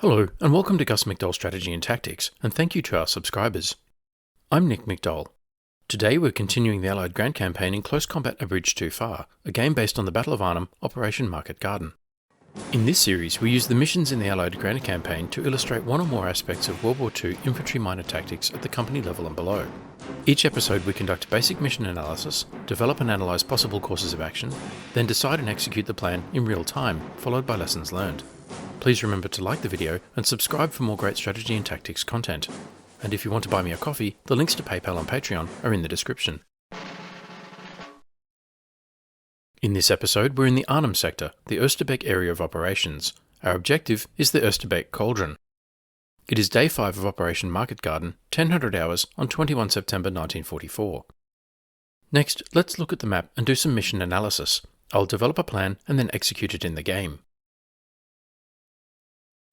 Hello, and welcome to Gus McDoll Strategy and Tactics, and thank you to our subscribers. I'm Nick McDoll. Today we're continuing the Allied Grand Campaign in Close Combat A Bridge Too Far, a game based on the Battle of Arnhem, Operation Marketgarden. In this series, we use the missions in the Allied Grand Campaign to illustrate one or more aspects of World War II infantry minor tactics at the company level and below. Each episode we conduct basic mission analysis, develop and analyse possible courses of action, then decide and execute the plan in real time, followed by lessons learned. Please remember to like the video and subscribe for more great strategy and tactics content. And if you want to buy me a coffee, the links to PayPal and Patreon are in the description. In this episode, we're in the Arnhem sector, the Oosterbeek area of operations. Our objective is the Oosterbeek Cauldron. It is day 5 of Operation Marketgarden, 1000 hours on 21 September 1944. Next, let's look at the map and do some mission analysis. I'll develop a plan and then execute it in the game.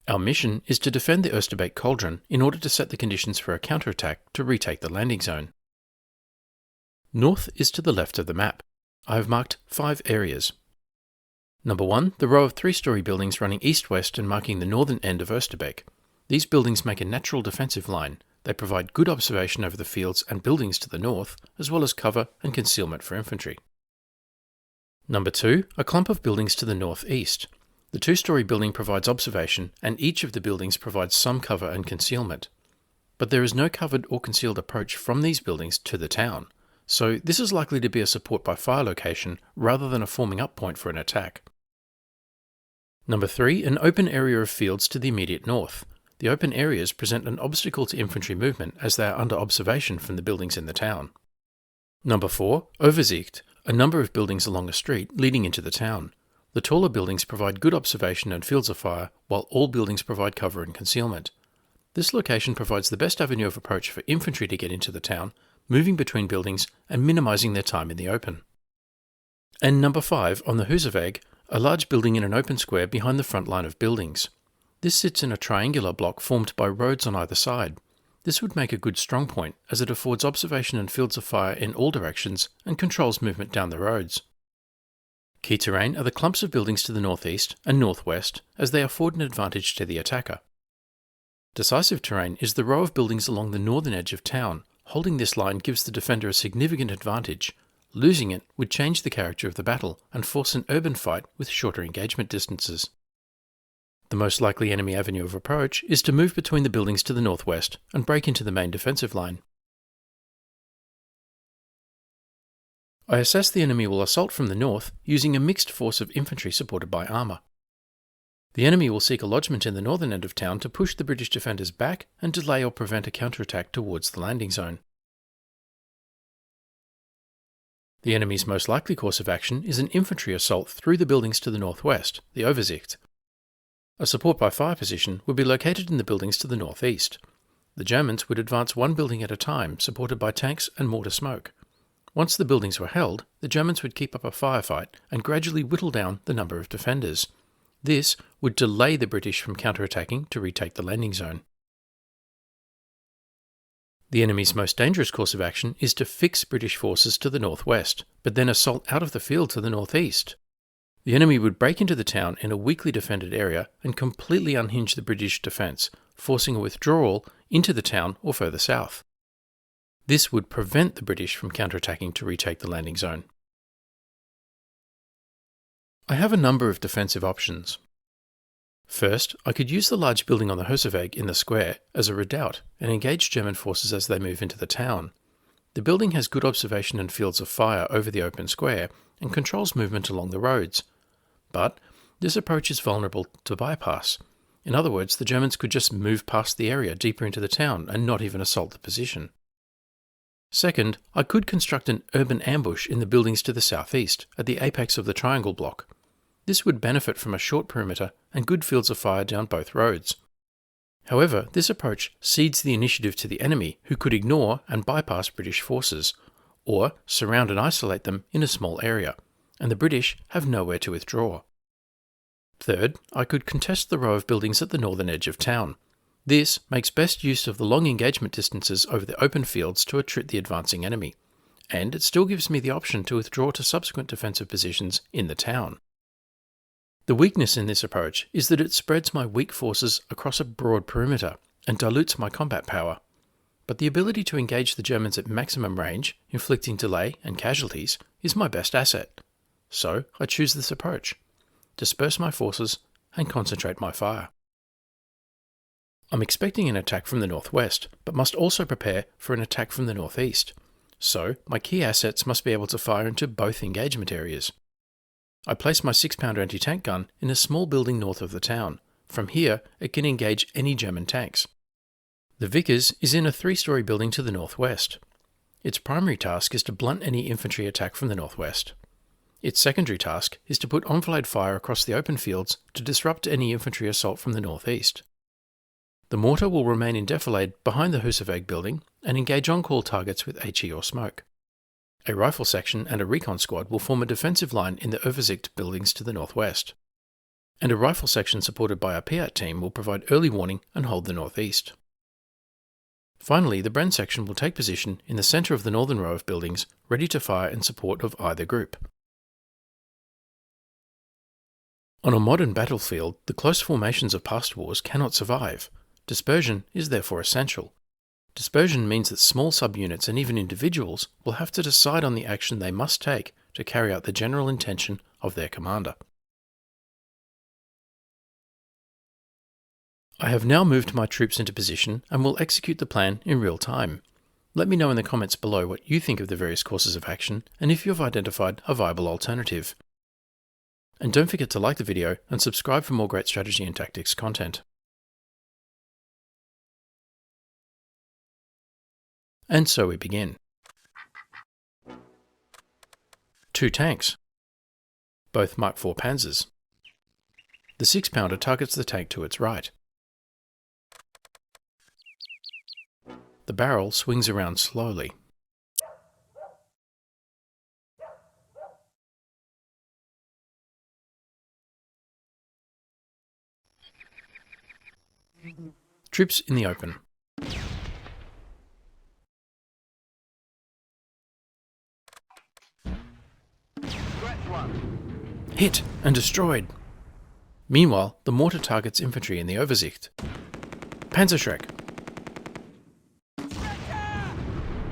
Our mission is to defend the Oosterbeek Cauldron in order to set the conditions for a counterattack to retake the landing zone. North is to the left of the map. I have marked 5 areas. Number 1, the row of 3-storey buildings running east-west and marking the northern end of Oosterbeek. These buildings make a natural defensive line. They provide good observation over the fields and buildings to the north, as well as cover and concealment for infantry. Number 2, a clump of buildings to the northeast. The 2-storey building provides observation, and each of the buildings provides some cover and concealment. But there is no covered or concealed approach from these buildings to the town, so this is likely to be a support by fire location rather than a forming up point for an attack. Number 3, an open area of fields to the immediate north. The open areas present an obstacle to infantry movement as they are under observation from the buildings in the town. Number 4, Overzicht, a number of buildings along a street leading into the town. The taller buildings provide good observation and fields of fire, while all buildings provide cover and concealment. This location provides the best avenue of approach for infantry to get into the town, moving between buildings and minimising their time in the open. And number 5, on the Oosterbeek, a large building in an open square behind the front line of buildings. This sits in a triangular block formed by roads on either side. This would make a good strong point, as it affords observation and fields of fire in all directions and controls movement down the roads. Key terrain are the clumps of buildings to the northeast and northwest, as they afford an advantage to the attacker. Decisive terrain is the row of buildings along the northern edge of town. Holding this line gives the defender a significant advantage. Losing it would change the character of the battle and force an urban fight with shorter engagement distances. The most likely enemy avenue of approach is to move between the buildings to the northwest and break into the main defensive line. I assess the enemy will assault from the north using a mixed force of infantry supported by armour. The enemy will seek a lodgement in the northern end of town to push the British defenders back and delay or prevent a counterattack towards the landing zone. The enemy's most likely course of action is an infantry assault through the buildings to the northwest, the Overzicht. A support by fire position would be located in the buildings to the northeast. The Germans would advance one building at a time, supported by tanks and mortar smoke. Once the buildings were held, the Germans would keep up a firefight and gradually whittle down the number of defenders. This would delay the British from counterattacking to retake the landing zone. The enemy's most dangerous course of action is to fix British forces to the northwest, but then assault out of the field to the northeast. The enemy would break into the town in a weakly defended area and completely unhinge the British defence, forcing a withdrawal into the town or further south. This would prevent the British from counterattacking to retake the landing zone. I have a number of defensive options. First, I could use the large building on the Oosterbeek in the square as a redoubt and engage German forces as they move into the town. The building has good observation and fields of fire over the open square and controls movement along the roads. But this approach is vulnerable to bypass. In other words, the Germans could just move past the area deeper into the town and not even assault the position. Second, I could construct an urban ambush in the buildings to the southeast, at the apex of the triangle block. This would benefit from a short perimeter and good fields of fire down both roads. However, this approach cedes the initiative to the enemy, who could ignore and bypass British forces, or surround and isolate them in a small area, and the British have nowhere to withdraw. Third, I could contest the row of buildings at the northern edge of town. This makes best use of the long engagement distances over the open fields to attrit the advancing enemy, and it still gives me the option to withdraw to subsequent defensive positions in the town. The weakness in this approach is that it spreads my weak forces across a broad perimeter and dilutes my combat power. But the ability to engage the Germans at maximum range, inflicting delay and casualties, is my best asset. So I choose this approach: disperse my forces and concentrate my fire. I'm expecting an attack from the northwest, but must also prepare for an attack from the northeast. So my key assets must be able to fire into both engagement areas. I place my 6-pounder anti-tank gun in a small building north of the town. From here, it can engage any German tanks. The Vickers is in a 3-story building to the northwest. Its primary task is to blunt any infantry attack from the northwest. Its secondary task is to put enfilade fire across the open fields to disrupt any infantry assault from the northeast. The mortar will remain in defilade behind the Oosterbeek building and engage on-call targets with HE or smoke. A rifle section and a recon squad will form a defensive line in the Oosterbeek buildings to the northwest. And a rifle section supported by a Piat team will provide early warning and hold the northeast. Finally, the Bren section will take position in the centre of the northern row of buildings, ready to fire in support of either group. On a modern battlefield, the close formations of past wars cannot survive. Dispersion is therefore essential. Dispersion means that small subunits and even individuals will have to decide on the action they must take to carry out the general intention of their commander. I have now moved my troops into position and will execute the plan in real time. Let me know in the comments below what you think of the various courses of action and if you've identified a viable alternative. And don't forget to like the video and subscribe for more great strategy and tactics content. And so we begin. 2 tanks, both Mark IV Panzers. The 6-pounder targets the tank to its right. The barrel swings around slowly. Troops in the open. Hit and destroyed. Meanwhile, the mortar targets infantry in the Overzicht. Panzerschreck.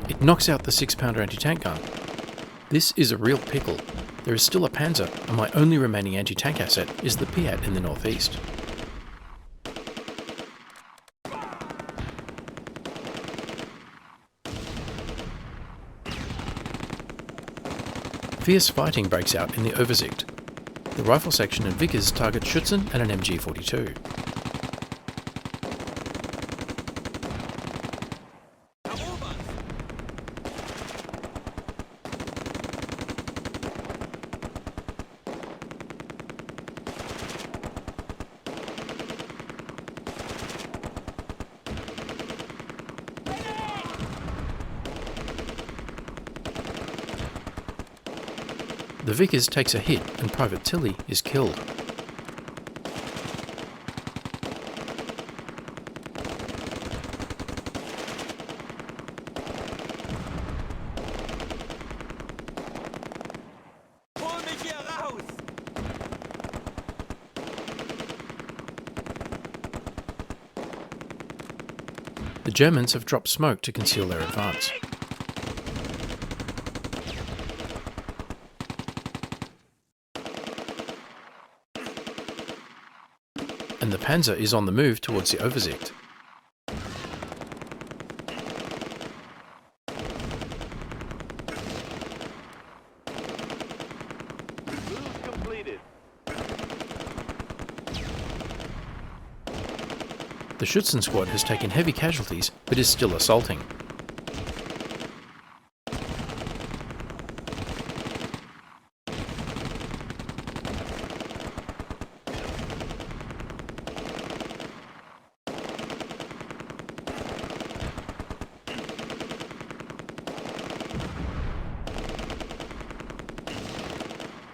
It knocks out the 6-pounder anti-tank gun. This is a real pickle. There is still a Panzer, and my only remaining anti-tank asset is the Piat in the northeast. Fierce fighting breaks out in the Overzicht. The rifle section and Vickers target Schützen and an MG42. The Vickers takes a hit and Private Tilly is killed. The Germans have dropped smoke to conceal their advance. And the Panzer is on the move towards the Overzicht. Move completed. The Schützen squad has taken heavy casualties but is still assaulting.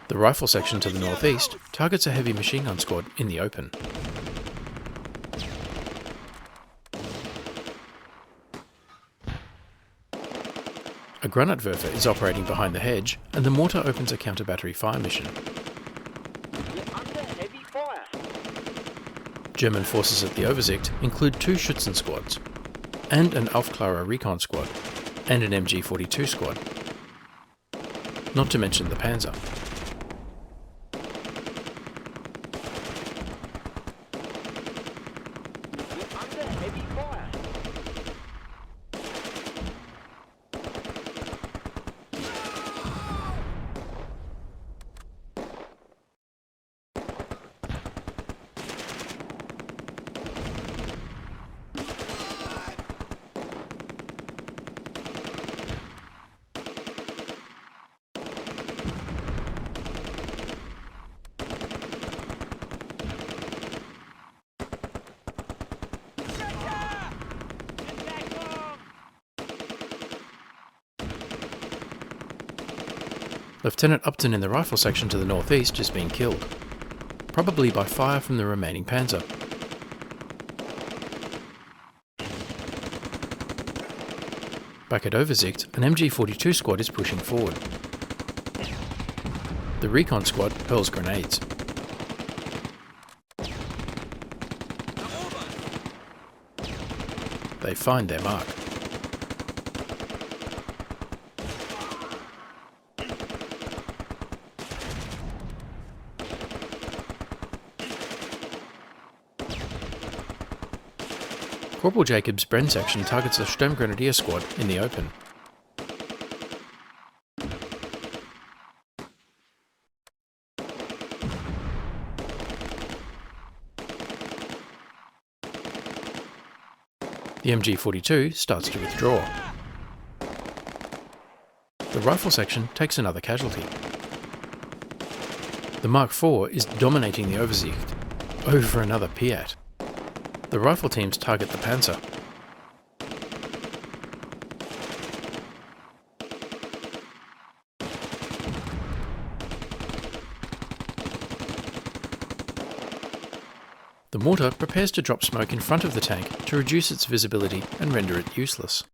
The rifle section to the northeast targets a heavy machine gun squad in the open. A Granatwerfer is operating behind the hedge, and the mortar opens a counter-battery fire mission. We're under heavy German forces at the Oversicht include 2 Schützen squads, and an Aufklärer recon squad, and an MG42 squad, not to mention the Panzer. Under heavy fire. Lieutenant Upton in the rifle section to the northeast has been killed, probably by fire from the remaining Panzer. Back at Oversicht, an MG42 squad is pushing forward. The recon squad hurls grenades. They find their mark. Corporal Jacob's Bren section targets a Sturmgrenadier squad in the open. The MG42 starts to withdraw. The rifle section takes another casualty. The Mark IV is dominating the Oversicht over another Piat. The rifle teams target the Panzer. The mortar prepares to drop smoke in front of the tank to reduce its visibility and render it useless.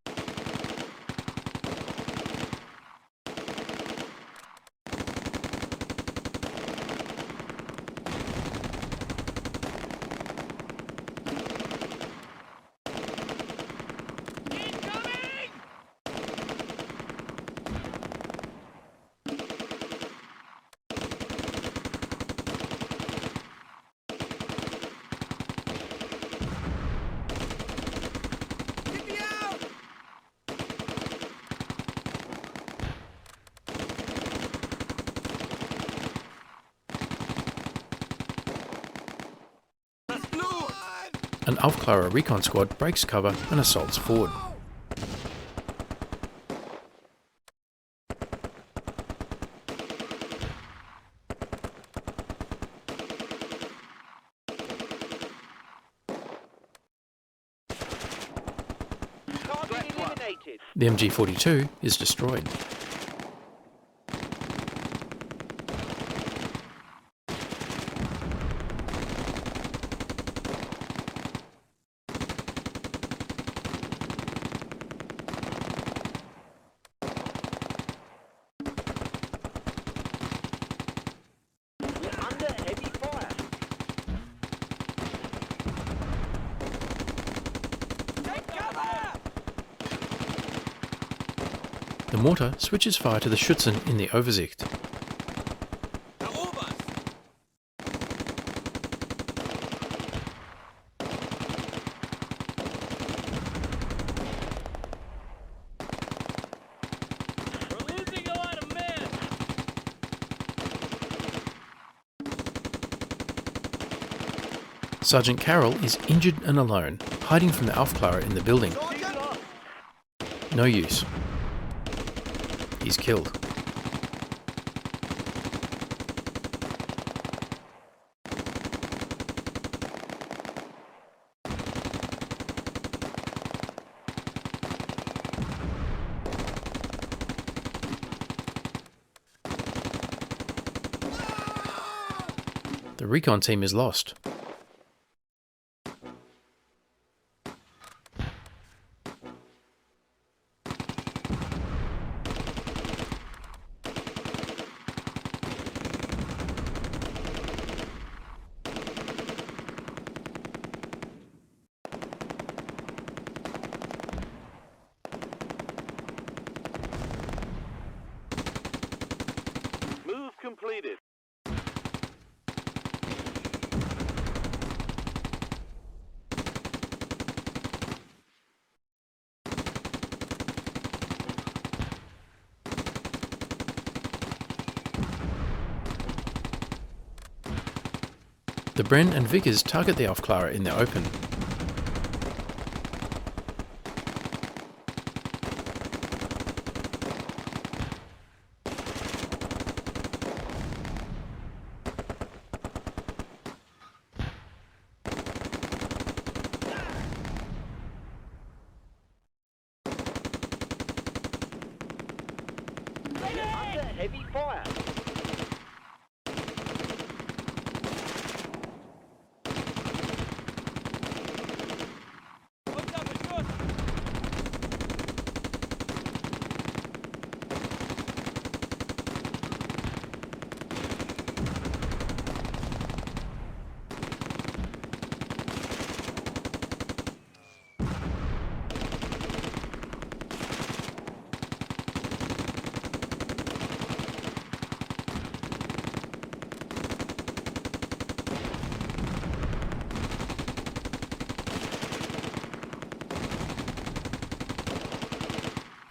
An Aufklärer recon squad breaks cover and assaults forward. Target eliminated. The MG42 is destroyed. Under heavy fire. Take cover! The mortar switches fire to the Schützen in the Oversicht. We're losing a lot of men. Sergeant Carroll is injured and alone, hiding from the Aufklärer in the building. No use. He's killed. The recon team is lost. completed. The Bren and Vickers target the Aufklärer in the open. We're under heavy fire.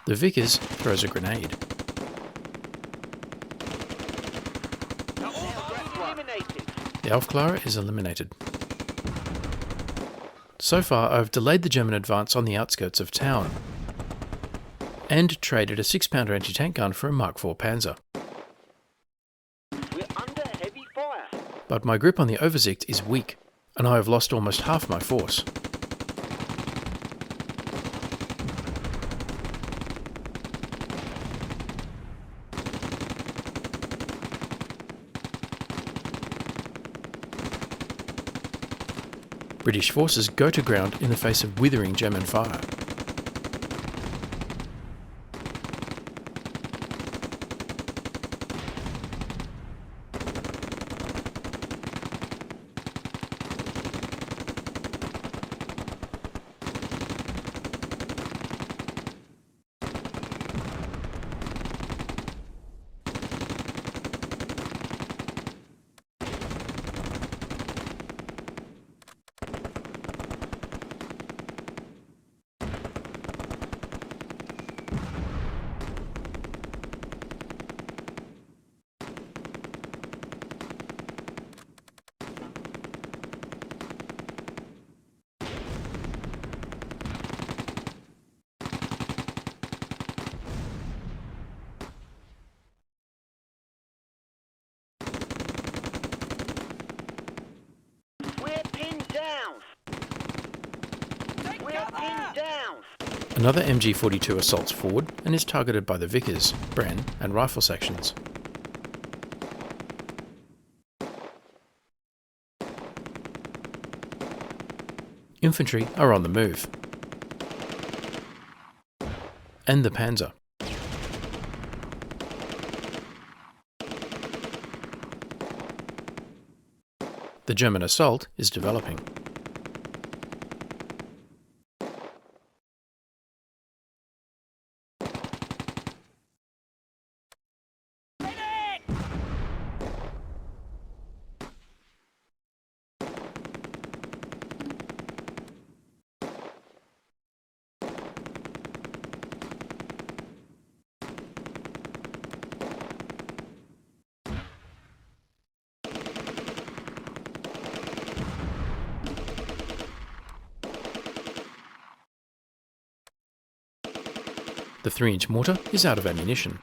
The Vickers throws a grenade. Eliminated. The Aufklärer is eliminated. So far, I've delayed the German advance on the outskirts of town and traded a 6-pounder anti-tank gun for a Mark IV Panzer. We're under heavy fire. But my grip on the Oversicht is weak, and I have lost almost half my force. British forces go to ground in the face of withering German fire. We're pinned down. We're pinned down. Another MG42 assaults forward and is targeted by the Vickers, Bren and rifle sections. Infantry are on the move. And the Panzer. The German assault is developing. The 3-inch mortar is out of ammunition.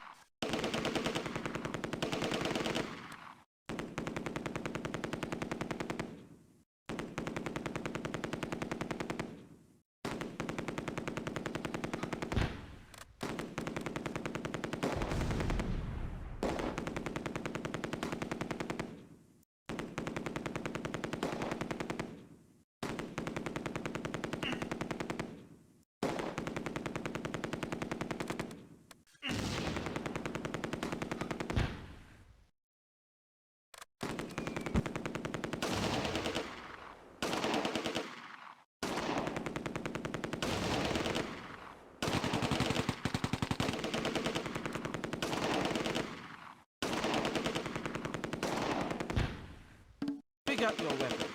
Pick up your weapon.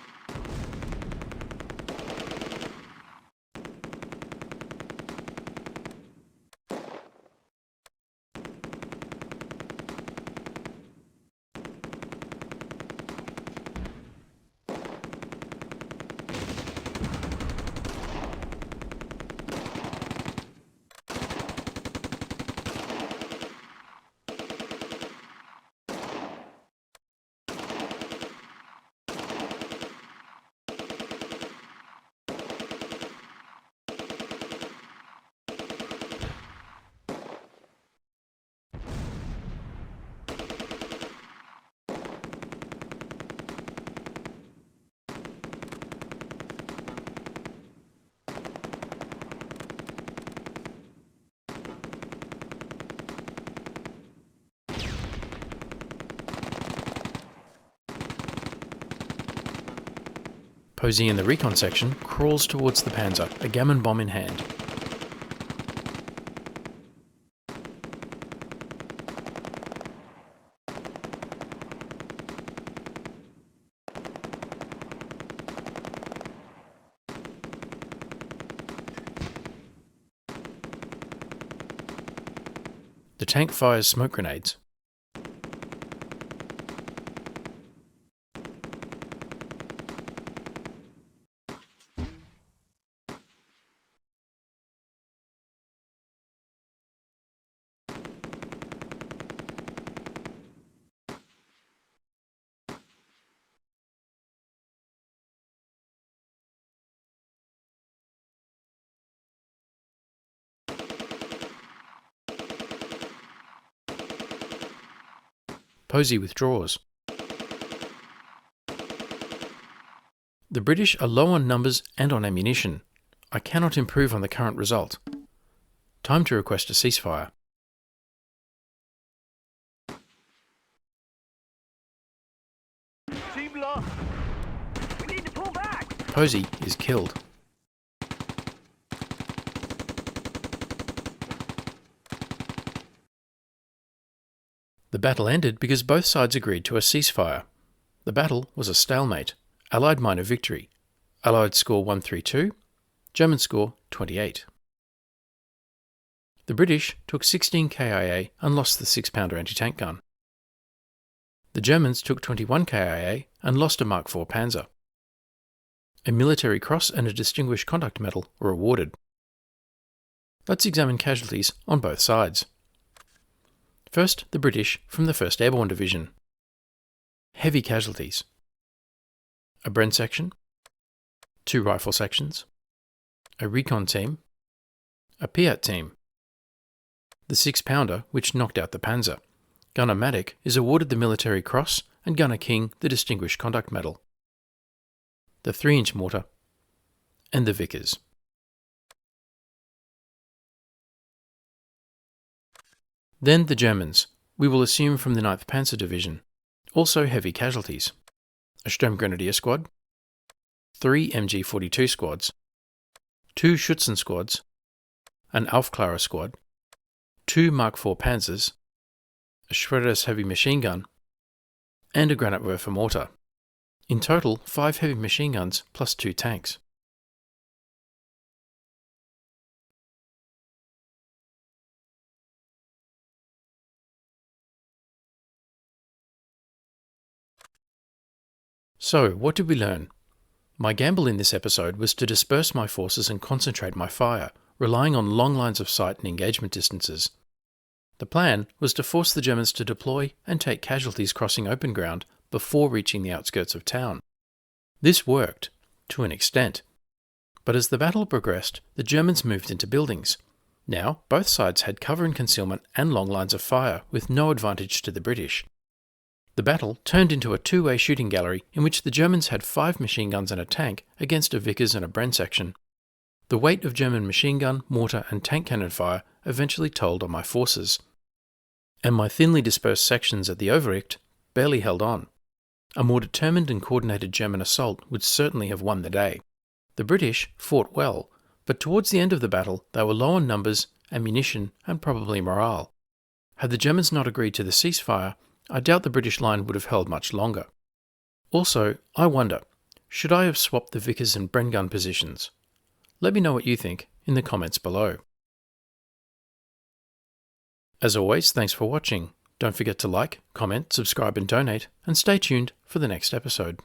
Posey in the recon section crawls towards the Panzer, a gammon bomb in hand. The tank fires smoke grenades. Posey withdraws. The British are low on numbers and on ammunition. I cannot improve on the current result. Time to request a ceasefire. Team lost. We need to pull back. Posey is killed. The battle ended because both sides agreed to a ceasefire. The battle was a stalemate. Allied minor victory. Allied score 132, German score 28. The British took 16 KIA and lost the 6-pounder anti-tank gun. The Germans took 21 KIA and lost a Mark IV Panzer. A military cross and a Distinguished Conduct Medal were awarded. Let's examine casualties on both sides. First, the British from the 1st Airborne Division. Heavy casualties. A Bren section, 2 rifle sections, a recon team, a Piat team. The 6-pounder, which knocked out the Panzer. Gunner Maddock is awarded the Military Cross and Gunner King the Distinguished Conduct Medal. The 3-inch mortar and the Vickers. Then the Germans, we will assume from the 9th Panzer Division. Also heavy casualties. A Sturmgrenadier squad, 3 MG42 squads, 2 Schützen squads, an Aufklärer squad, 2 Mark IV Panzers, a Schwerter's heavy machine gun, and a Granatwerfer mortar. In total, 5 heavy machine guns plus 2 tanks. So, what did we learn? My gamble in this episode was to disperse my forces and concentrate my fire, relying on long lines of sight and engagement distances. The plan was to force the Germans to deploy and take casualties crossing open ground before reaching the outskirts of town. This worked, to an extent. But as the battle progressed, the Germans moved into buildings. Now, both sides had cover and concealment and long lines of fire, with no advantage to the British. The battle turned into a 2-way shooting gallery in which the Germans had 5 machine guns and a tank against a Vickers and a Bren section. The weight of German machine gun, mortar and tank cannon fire eventually told on my forces. And my thinly dispersed sections at the Overicht barely held on. A more determined and coordinated German assault would certainly have won the day. The British fought well, but towards the end of the battle they were low on numbers, ammunition and probably morale. Had the Germans not agreed to the ceasefire, I doubt the British line would have held much longer. Also, I wonder, should I have swapped the Vickers and Bren gun positions? Let me know what you think in the comments below. As always, thanks for watching. Don't forget to like, comment, subscribe and donate, and stay tuned for the next episode.